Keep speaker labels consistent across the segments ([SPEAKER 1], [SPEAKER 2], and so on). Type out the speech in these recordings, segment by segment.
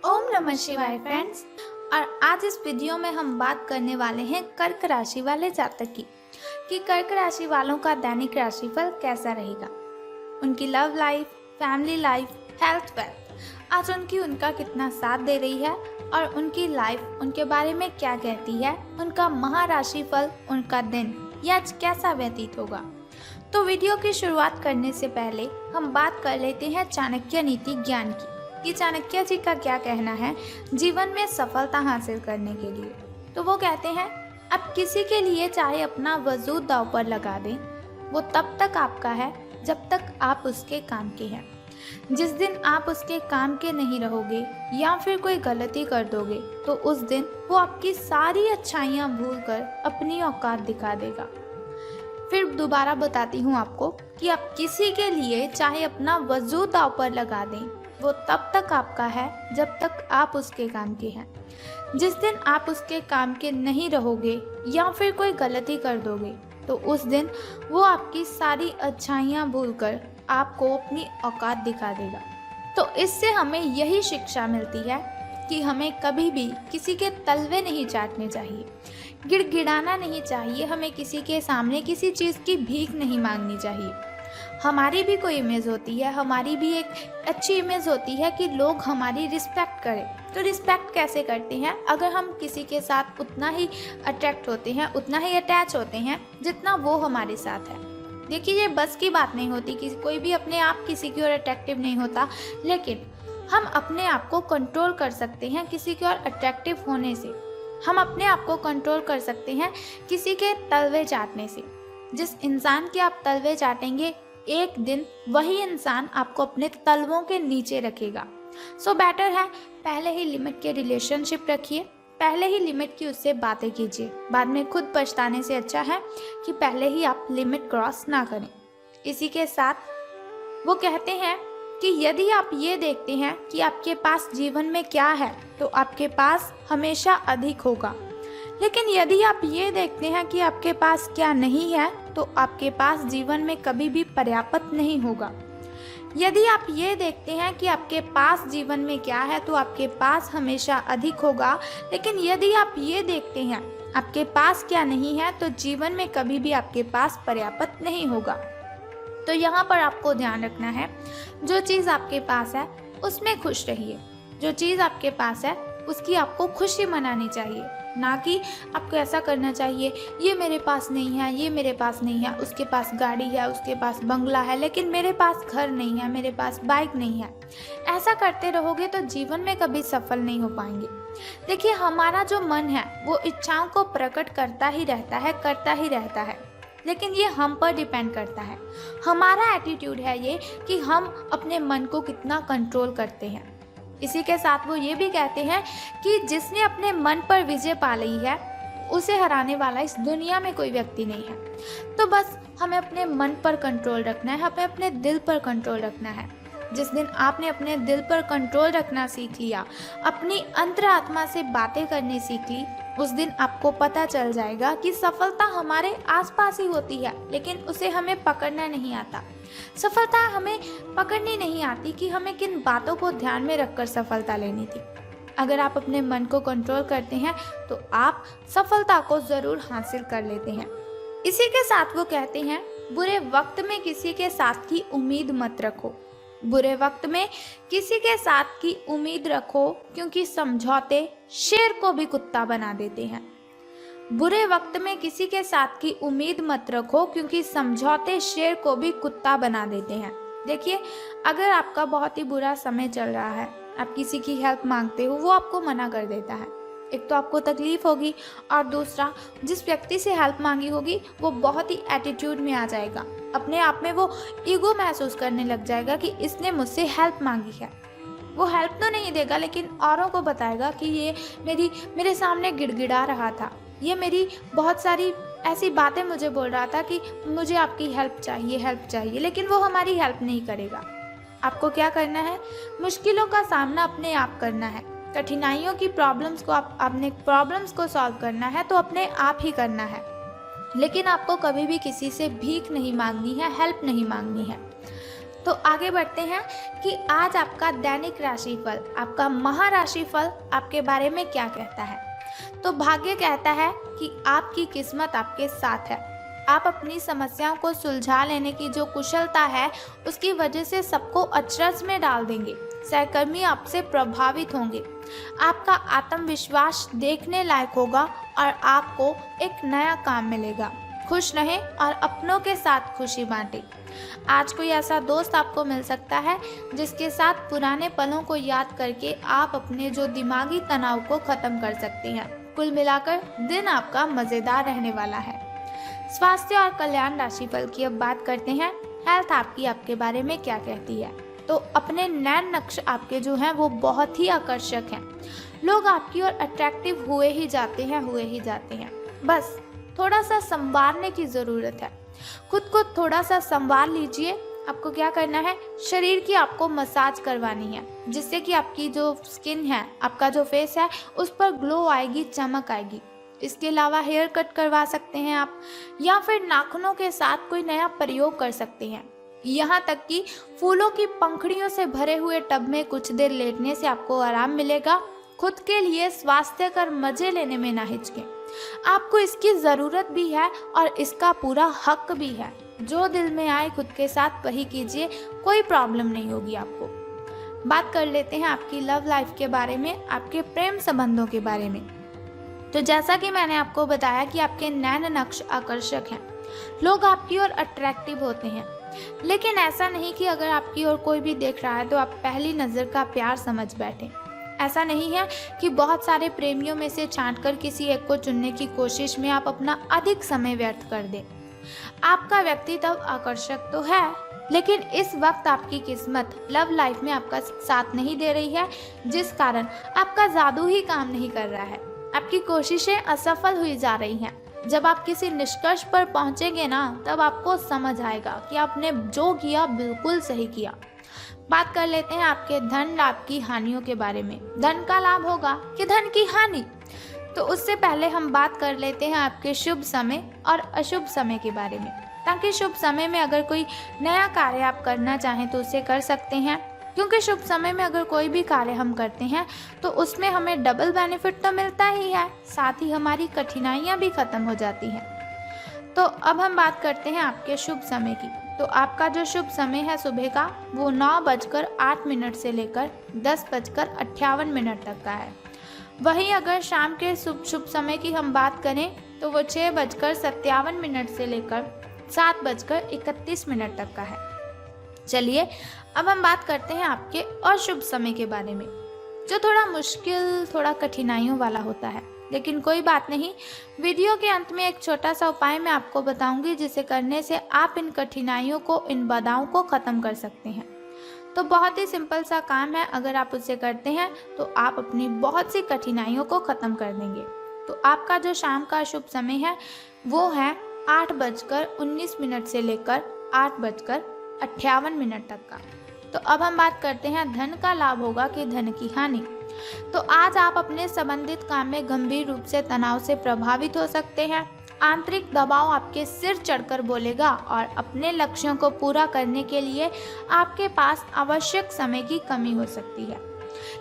[SPEAKER 1] ओम नमः शिवाय फ्रेंड्स। और आज इस वीडियो में हम बात करने वाले हैं कर्क राशि वाले जातक की कि कर्क राशि वालों का दैनिक राशिफल कैसा रहेगा। उनकी love life, family life, health, wealth आज उनका कितना साथ दे रही है और उनकी लाइफ उनके बारे में क्या कहती है। उनका महाराशिफल, उनका दिन यह आज कैसा व्यतीत होगा। तो वीडियो की शुरुआत करने से पहले हम बात कर लेते हैं चाणक्य नीति ज्ञान की कि चाणक्य जी का क्या कहना है जीवन में सफलता हासिल करने के लिए। तो वो कहते हैं, आप किसी के लिए चाहे अपना वजूद दांव पर लगा दें, वो तब तक आपका है जब तक आप उसके काम के हैं। जिस दिन आप उसके काम के नहीं रहोगे या फिर कोई गलती कर दोगे तो उस दिन वो आपकी सारी अच्छाइयाँ भूलकर अपनी औकात दिखा देगा। फिर दोबारा बताती हूँ आपको कि आप किसी के लिए चाहे अपना वजूद दांव पर लगा दें, वो तब तक आपका है जब तक आप उसके काम के हैं। जिस दिन आप उसके काम के नहीं रहोगे या फिर कोई गलती कर दोगे तो उस दिन वो आपकी सारी अच्छाइयाँ भूलकर आपको अपनी औकात दिखा देगा। तो इससे हमें यही शिक्षा मिलती है कि हमें कभी भी किसी के तलवे नहीं चाटने चाहिए, गिड़गिड़ाना नहीं चाहिए, हमें किसी के सामने किसी चीज़ की भीख नहीं मांगनी चाहिए। हमारी भी कोई इमेज होती है, हमारी भी एक अच्छी इमेज होती है कि लोग हमारी रिस्पेक्ट करें। तो रिस्पेक्ट कैसे करते हैं? अगर हम किसी के साथ उतना ही अट्रैक्ट होते हैं, उतना ही अटैच होते हैं जितना वो हमारे साथ है। देखिए, ये बस की बात नहीं होती कि कोई भी अपने आप किसी की ओर अट्रैक्टिव नहीं होता, लेकिन हम अपने आप को कंट्रोल कर सकते हैं किसी की ओर अट्रैक्टिव होने से। हम अपने आप को कंट्रोल कर सकते हैं किसी के तलवे चाटने से। जिस इंसान के आप तलवे चाटेंगे, एक दिन वही इंसान आपको अपने तलवों के नीचे रखेगा। सो बेटर है पहले ही लिमिट के रिलेशनशिप रखिए, पहले ही लिमिट की उससे बातें कीजिए। बाद में खुद पछताने से अच्छा है कि पहले ही आप लिमिट क्रॉस ना करें। इसी के साथ वो कहते हैं कि यदि आप ये देखते हैं कि आपके पास जीवन में क्या है तो आपके पास हमेशा अधिक होगा, लेकिन यदि आप ये देखते हैं कि आपके पास क्या नहीं है तो आपके पास जीवन में कभी भी पर्याप्त नहीं होगा। यदि आप ये देखते हैं कि आपके पास जीवन में क्या है तो आपके पास हमेशा अधिक होगा, लेकिन यदि आप ये देखते हैं आपके पास क्या नहीं है तो जीवन में कभी भी आपके पास पर्याप्त नहीं होगा। तो यहाँ पर आपको ध्यान रखना है, जो चीज़ आपके पास है उसमें खुश रहिए। जो चीज़ आपके पास है उसकी आपको खुशी मनानी चाहिए, ना कि आपको ऐसा करना चाहिए ये मेरे पास नहीं है, ये मेरे पास नहीं है, उसके पास गाड़ी है, उसके पास बंगला है, लेकिन मेरे पास घर नहीं है, मेरे पास बाइक नहीं है। ऐसा करते रहोगे तो जीवन में कभी सफल नहीं हो पाएंगे। देखिए, हमारा जो मन है वो इच्छाओं को प्रकट करता ही रहता है, लेकिन ये हम पर डिपेंड करता है। हमारा एटीट्यूड है ये कि हम अपने मन को कितना कंट्रोल करते हैं। इसी के साथ वो ये भी कहते हैं कि जिसने अपने मन पर विजय पा ली है उसे हराने वाला इस दुनिया में कोई व्यक्ति नहीं है। तो बस हमें अपने मन पर कंट्रोल रखना है, हमें अपने दिल पर कंट्रोल रखना है। जिस दिन आपने अपने दिल पर कंट्रोल रखना सीख लिया, अपनी अंतरात्मा से बातें करनी सीख ली, उस दिन आपको पता चल जाएगा कि सफलता हमारे आसपास ही होती है, लेकिन उसे हमें पकड़ना नहीं आता। सफलता हमें पकड़नी नहीं आती कि हमें किन बातों को ध्यान में रखकर सफलता लेनी थी। अगर आप अपने मन को कंट्रोल करते हैं तो आप सफलता को ज़रूर हासिल कर लेते हैं। इसी के साथ वो कहते हैं, बुरे वक्त में किसी के साथ की उम्मीद मत रखो। बुरे वक्त में किसी के साथ की उम्मीद रखो, क्योंकि समझौते शेर को भी कुत्ता बना देते हैं। बुरे वक्त में किसी के साथ की उम्मीद मत रखो, क्योंकि समझौते शेर को भी कुत्ता बना देते हैं। देखिए, अगर आपका बहुत ही बुरा समय चल रहा है, आप किसी की हेल्प मांगते हो, वो आपको मना कर देता है। एक तो आपको तकलीफ होगी और दूसरा, जिस व्यक्ति से हेल्प मांगी होगी वो बहुत ही एटीट्यूड में आ जाएगा। अपने आप में वो ईगो महसूस करने लग जाएगा कि इसने मुझसे हेल्प मांगी है। वो हेल्प तो नहीं देगा, लेकिन औरों को बताएगा कि ये मेरे सामने गिड़गिड़ा रहा था, ये मेरी बहुत सारी ऐसी बातें मुझे बोल रहा था कि मुझे आपकी हेल्प चाहिए, लेकिन वो हमारी हेल्प नहीं करेगा। आपको क्या करना है? मुश्किलों का सामना अपने आप करना है। कठिनाइयों की प्रॉब्लम्स को सॉल्व करना है तो अपने आप ही करना है, लेकिन आपको कभी भी किसी से भीख नहीं मांगनी है, हेल्प नहीं मांगनी है। तो आगे बढ़ते हैं कि आज आपका दैनिक राशिफल, आपका महाराशिफल आपके बारे में क्या कहता है। तो भाग्य कहता है कि आपकी किस्मत आपके साथ है। आप अपनी समस्याओं को सुलझा लेने की जो कुशलता है उसकी वजह से सबको अचरज में डाल देंगे। सहकर्मी आपसे प्रभावित होंगे। आपका आत्मविश्वास देखने लायक होगा और आपको एक नया काम मिलेगा। खुश रहें और अपनों के साथ खुशी बांटें। आज कोई ऐसा दोस्त आपको मिल सकता है जिसके साथ पुराने पलों को याद करके आप अपने जो दिमागी तनाव को खत्म कर सकते हैं। कुल मिलाकर दिन आपका मज़ेदार रहने वाला है। स्वास्थ्य और कल्याण राशिफल की अब बात करते हैं। हेल्थ आपकी आपके बारे में क्या कहती है। तो अपने नैन नक्श आपके जो हैं वो बहुत ही आकर्षक हैं। लोग आपकी ओर अट्रैक्टिव हुए ही जाते हैं। बस थोड़ा सा संवारने की ज़रूरत है। खुद को थोड़ा सा संवार लीजिए। आपको क्या करना है, शरीर की आपको मसाज करवानी है जिससे कि आपकी जो स्किन है, आपका जो फेस है उस पर ग्लो आएगी, चमक आएगी। इसके अलावा हेयर कट करवा सकते हैं आप, या फिर नाखूनों के साथ कोई नया प्रयोग कर सकते हैं। यहाँ तक कि फूलों की पंखुड़ियों से भरे हुए टब में कुछ देर लेटने से आपको आराम मिलेगा। खुद के लिए स्वास्थ्यकर मजे लेने में ना हिचकें। आपको इसकी ज़रूरत भी है और इसका पूरा हक भी है। जो दिल में आए खुद के साथ वही कीजिए, कोई प्रॉब्लम नहीं होगी आपको। बात कर लेते हैं आपकी लव लाइफ के बारे में, आपके प्रेम संबंधों के बारे में। तो जैसा कि मैंने आपको बताया कि आपके नैन नक्श आकर्षक हैं। लोग आपकी ओर अट्रैक्टिव होते हैं, लेकिन ऐसा नहीं कि अगर आपकी ओर कोई भी देख रहा है तो आप पहली नज़र का प्यार समझ बैठें। ऐसा नहीं है कि बहुत सारे प्रेमियों में से छांटकर किसी एक को चुनने की कोशिश में आप अपना अधिक समय व्यर्थ कर दें। आपका व्यक्तित्व आकर्षक तो है, लेकिन इस वक्त आपकी किस्मत लव लाइफ में आपका साथ नहीं दे रही है, जिस कारण आपका जादू ही काम नहीं कर रहा है। आपकी कोशिशें असफल हुई जा रही हैं। जब आप किसी निष्कर्ष पर पहुंचेंगे ना, तब आपको समझ आएगा कि आपने जो किया बिल्कुल सही किया। बात कर लेते हैं आपके धन लाभ की हानियों के बारे में। धन का लाभ होगा कि धन की हानि? तो उससे पहले हम बात कर लेते हैं आपके शुभ समय और अशुभ समय के बारे में, ताकि शुभ समय में अगर कोई नया कार्य आप करना चाहें तो उसे कर सकते हैं। क्योंकि शुभ समय में अगर कोई भी कार्य हम करते हैं तो उसमें हमें डबल बेनिफिट तो मिलता ही है, साथ ही हमारी कठिनाइयाँ भी खत्म हो जाती हैं। तो अब हम बात करते हैं आपके शुभ समय की। तो आपका जो शुभ समय है सुबह का, वो 9:08 से लेकर 10:58 तक का है। वहीं अगर शाम के शुभ समय की हम बात करें तो वो 6:57 से लेकर 7:31 तक का है। चलिए अब हम बात करते हैं आपके अशुभ समय के बारे में, जो थोड़ा मुश्किल, थोड़ा कठिनाइयों वाला होता है। लेकिन कोई बात नहीं, वीडियो के अंत में एक छोटा सा उपाय मैं आपको बताऊंगी, जिसे करने से आप इन कठिनाइयों को, इन बाधाओं को ख़त्म कर सकते हैं। तो बहुत ही सिंपल सा काम है, अगर आप उसे करते हैं तो आप अपनी बहुत सी कठिनाइयों को ख़त्म कर देंगे। तो आपका जो शाम का शुभ समय है वो है 8:19 से लेकर 8:58 तक का। तो अब हम बात करते हैं धन का लाभ होगा कि धन की हानि। तो आज आप अपने संबंधित काम में गंभीर रूप से तनाव से प्रभावित हो सकते हैं। आंतरिक दबाव आपके सिर चढ़कर बोलेगा और अपने लक्ष्यों को पूरा करने के लिए आपके पास आवश्यक समय की कमी हो सकती है,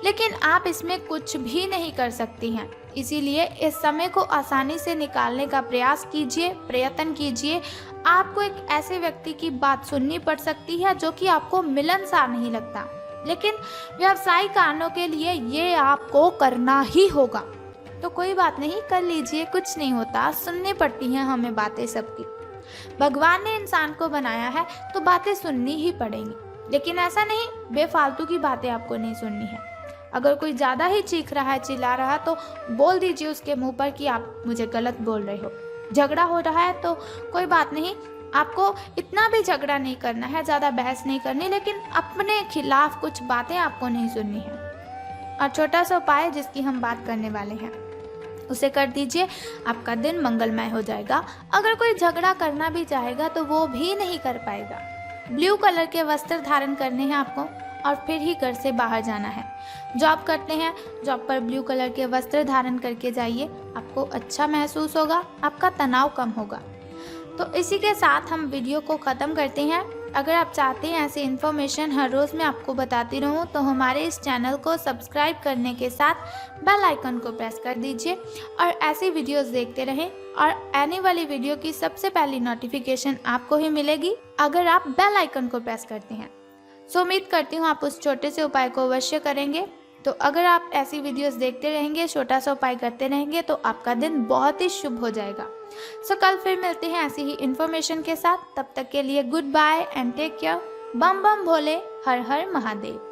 [SPEAKER 1] लेकिन आप इसमें कुछ भी नहीं कर सकती हैं। इसीलिए इस समय को आसानी से निकालने का प्रयत्न कीजिए। आपको एक ऐसे व्यक्ति की बात सुननी पड़ सकती है जो कि आपको मिलनसार नहीं लगता, लेकिन व्यावसायिक कारणों के लिए ये आपको करना ही होगा। तो कोई बात नहीं, कर लीजिए, कुछ नहीं होता। सुननी पड़ती हैं हमें बातें सबकी। भगवान ने इंसान को बनाया है तो बातें सुननी ही पड़ेंगी, लेकिन ऐसा नहीं बेफालतू की बातें आपको नहीं सुननी है। अगर कोई ज़्यादा ही चीख रहा है, चिल्ला रहा है, तो बोल दीजिए उसके मुंह पर कि आप मुझे गलत बोल रहे हो। झगड़ा हो रहा है तो कोई बात नहीं, आपको इतना भी झगड़ा नहीं करना है, ज़्यादा बहस नहीं करनी, लेकिन अपने खिलाफ कुछ बातें आपको नहीं सुननी है। और छोटा सा उपाय जिसकी हम बात करने वाले हैं उसे कर दीजिए, आपका दिन मंगलमय हो जाएगा। अगर कोई झगड़ा करना भी चाहेगा तो वो भी नहीं कर पाएगा। ब्लू कलर के वस्त्र धारण करने हैं आपको और फिर ही घर से बाहर जाना है। जॉब करते हैं, जॉब पर ब्लू कलर के वस्त्र धारण करके जाइए, आपको अच्छा महसूस होगा, आपका तनाव कम होगा। तो इसी के साथ हम वीडियो को ख़त्म करते हैं। अगर आप चाहते हैं ऐसी इन्फॉर्मेशन हर रोज़ मैं आपको बताती रहूं, तो हमारे इस चैनल को सब्सक्राइब करने के साथ बेल आइकन को प्रेस कर दीजिए और ऐसी वीडियोस देखते रहें और आने वाली वीडियो की सबसे पहली नोटिफिकेशन आपको ही मिलेगी अगर आप बेल आइकन को प्रेस करते हैं। सो उम्मीद करती हूँ आप उस छोटे से उपाय को अवश्य करेंगे। तो अगर आप ऐसी वीडियोस देखते रहेंगे, छोटा सा उपाय करते रहेंगे, तो आपका दिन बहुत ही शुभ हो जाएगा। सो कल फिर मिलते हैं ऐसी ही इन्फॉर्मेशन के साथ। तब तक के लिए goodbye and take care. बम बम भोले, हर हर महादेव।